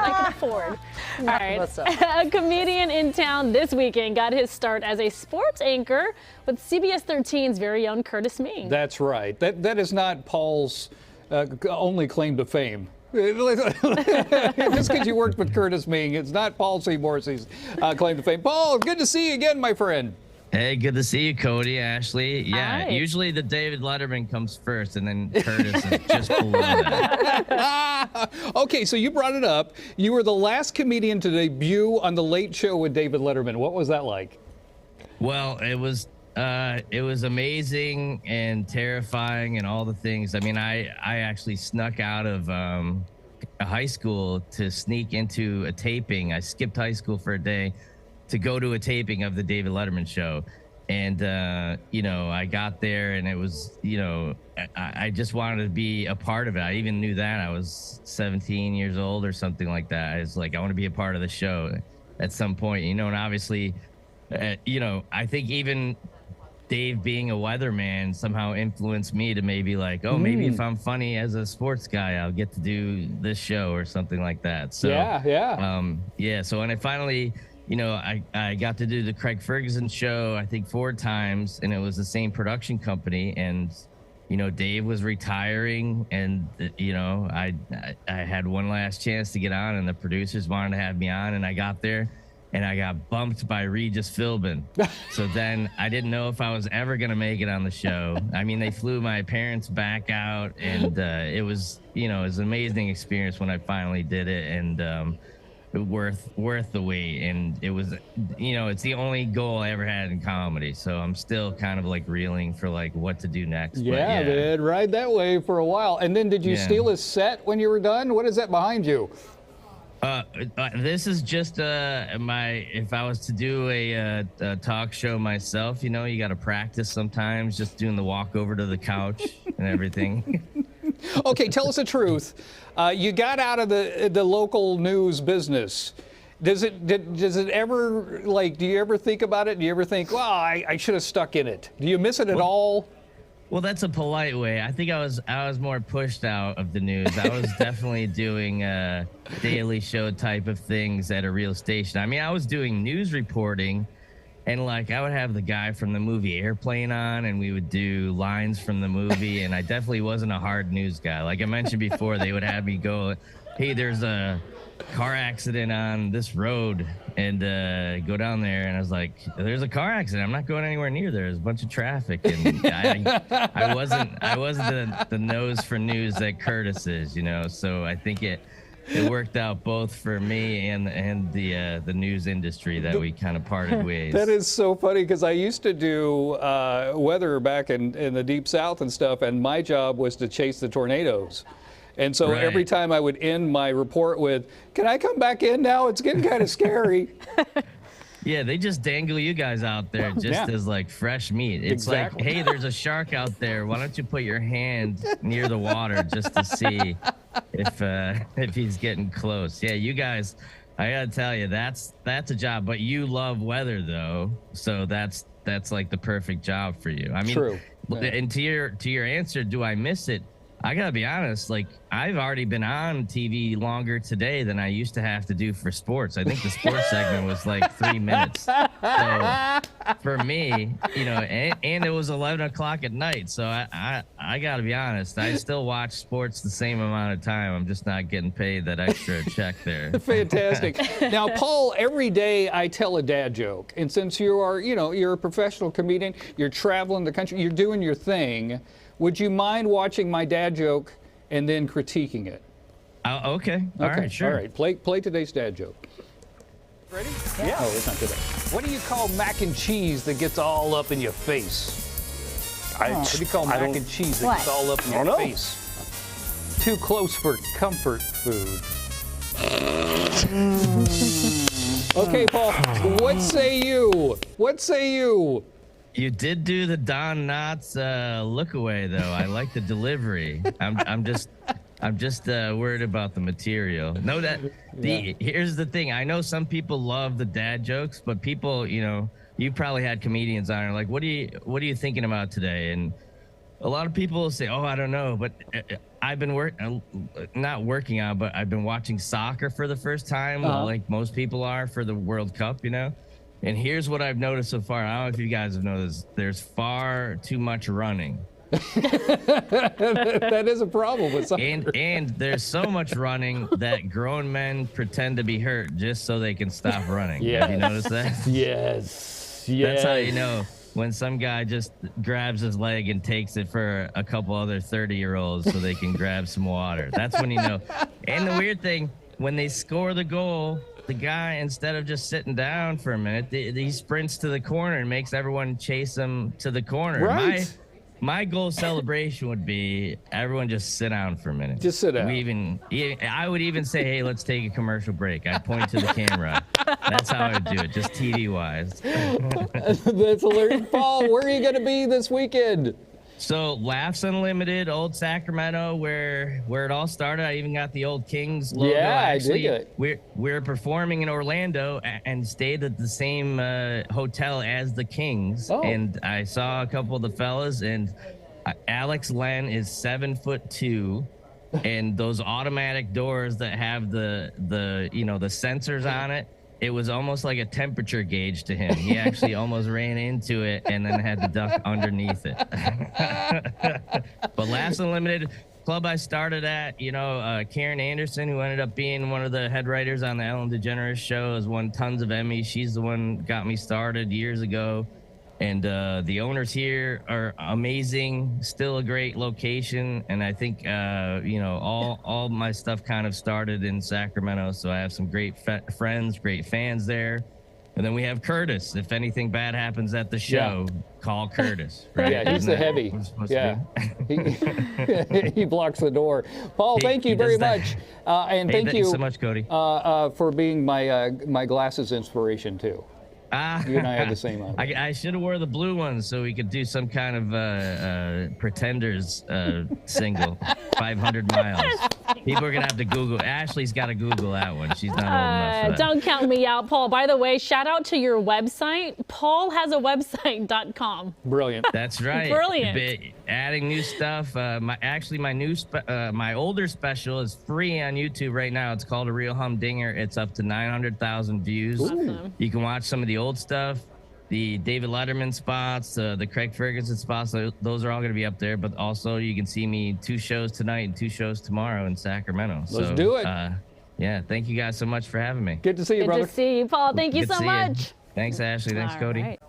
I can afford. All right. What's up? A comedian in town this weekend got his start as a sports anchor with CBS 13's very own Curtis Means. That's right. That is not Paul's only claim to fame. Just because you worked with Curtis Means, it's not Paul C. Morrissey's claim to fame. Paul, good to see you again, my friend. Hey, good to see you, Cody, Ashley. Yeah, Hi. usually the David Letterman comes first, and then Curtis is just below that. Okay, so you brought it up. You were the last comedian to debut on The Late Show with David Letterman. What was that like? Well, it was amazing and terrifying and all the things. I mean, I actually snuck out of a high school to sneak into a taping. I skipped high school for a day to go to a taping of the David Letterman show. And, I got there and it was, I just wanted to be a part of it. I even knew that I was 17 years old or something like that. I was like, I want to be a part of the show at some point, and obviously, I think even Dave being a weatherman somehow influenced me to maybe like, oh, maybe if I'm funny as a sports guy, I'll get to do this show or something like that. So, so when I finally, I got to do the Craig Ferguson show, I think 4 times, and it was the same production company. And, Dave was retiring, and, I had one last chance to get on, and the producers wanted to have me on, and I got there, and I got bumped by Regis Philbin. So then I didn't know if I was ever going to make it on the show. I mean, they flew my parents back out, and it was an amazing experience when I finally did it, and worth the wait. And it was, it's the only goal I ever had in comedy. So I'm still kind of like reeling for like what to do next. Yeah, man, ride that wave for a while. And then did you steal his set when you were done? What is that behind you? This is just if I was to do a talk show myself, you got to practice sometimes, just doing the walk over to the couch and everything. Okay, tell us the truth. You got out of the local news business. Does it ever, do you ever think about it? Do you ever think, well, I should have stuck in it? Do you miss it at all? Well, that's a polite way. I think I was more pushed out of the news. I was definitely doing daily show type of things at a real station. I mean, I was doing news reporting, and I would have the guy from the movie Airplane on, and we would do lines from the movie. And I definitely wasn't a hard news guy. Like I mentioned before, they would have me go, hey, there's a car accident on this road, and go down there, and I was like, there's a car accident, I'm not going anywhere near there, there's a bunch of traffic. And I wasn't the nose for news that Curtis is, so I think it worked out both for me and the news industry that we kind of parted ways. That is so funny, because I used to do weather back in the Deep South and stuff, and my job was to chase the tornadoes. And so every time I would end my report with, can I come back in now? It's getting kind of scary. Yeah, they just dangle you guys out there just as like fresh meat. It's like, hey, there's a shark out there. Why don't you put your hand near the water just to see if he's getting close? Yeah, you guys, I gotta tell you, that's a job. But you love weather though, so that's like the perfect job for you. I mean, true. And to your answer, do I miss it? I gotta be honest, I've already been on TV longer today than I used to have to do for sports. I think the sports segment was like 3 minutes. So for me, and it was 11 o'clock at night. So I gotta be honest, I still watch sports the same amount of time. I'm just not getting paid that extra check there. Fantastic. Now, Paul, every day I tell a dad joke. And since you are, you're a professional comedian, you're traveling the country, you're doing your thing. Would you mind watching my dad joke and then critiquing it? Okay. All right, sure. All right. Play today's dad joke. Ready? Yeah. Oh, it's not today. What do you call mac and cheese that gets all up in your face? What do you call mac and cheese that gets all up in your face? Too close for comfort food. Okay, Paul. What say you? What say you? You did do the Don Knotts look away though. I like the delivery. I'm just worried about the material. No, here's the thing. I know some people love the dad jokes, but people, you probably had comedians on like, what are you thinking about today? And a lot of people will say, oh, I don't know, but I've been not working out, but I've been watching soccer for the first time, like most people are for the World Cup, you know. And here's what I've noticed so far. I don't know if you guys have noticed. There's far too much running. That is a problem with soccer. And there's so much running that grown men pretend to be hurt just so they can stop running. Yeah. Have you noticed that? Yes. That's how you know when some guy just grabs his leg and takes it for a couple other 30-year-olds so they can grab some water. That's when you know. And the weird thing, when they score the goal, the guy, instead of just sitting down for a minute, he sprints to the corner and makes everyone chase him to the corner. Right. My goal celebration would be everyone just sit down for a minute. Just sit down. I would even say, hey, let's take a commercial break. I'd point to the camera. That's how I would do it, just TV-wise. That's hilarious. Paul, where are you going to be this weekend? So Laughs Unlimited, Old Sacramento, where it all started. I even got the old Kings logo. Yeah, actually, I dig it. We're performing in Orlando and stayed at the same hotel as the Kings. Oh. And I saw a couple of the fellas, and Alex Len is 7'2", and those automatic doors that have the sensors on it. It was almost like a temperature gauge to him. He actually almost ran into it and then had to duck underneath it. But Laughs Unlimited, club I started at, Karen Anderson, who ended up being one of the head writers on the Ellen DeGeneres show, has won tons of Emmys. She's the one who got me started years ago. And the owners here are amazing, still a great location. And I think, all my stuff kind of started in Sacramento. So I have some great friends, great fans there. And then we have Curtis. If anything bad happens at the show, call Curtis. Right? Yeah, he's the heavy. Yeah. He blocks the door. Paul, thank you very much. And thank you so much, Cody. For being my glasses inspiration, too. You and I have the same on. I should have wore the blue ones so we could do some kind of Pretenders single, 500 miles. People are going to have to Google. Ashley's got to Google that one. She's not old enough for that. Don't count me out, Paul. By the way, shout out to your website, paulhasawebsite.com. Brilliant. That's right. Brilliant. Adding new stuff. My older special is free on YouTube right now. It's called A Real Humdinger. It's up to 900,000 views. Awesome. You can watch some of the old stuff, the David Letterman spots, the Craig Ferguson spots. Those are all going to be up there. But also, you can see me 2 shows tonight and 2 shows tomorrow in Sacramento. Let's do it. Yeah, thank you guys so much for having me. Good to see you, brother. Good to see you, Paul. Thank you so much. Thanks, Ashley. Thanks, Cody. Right.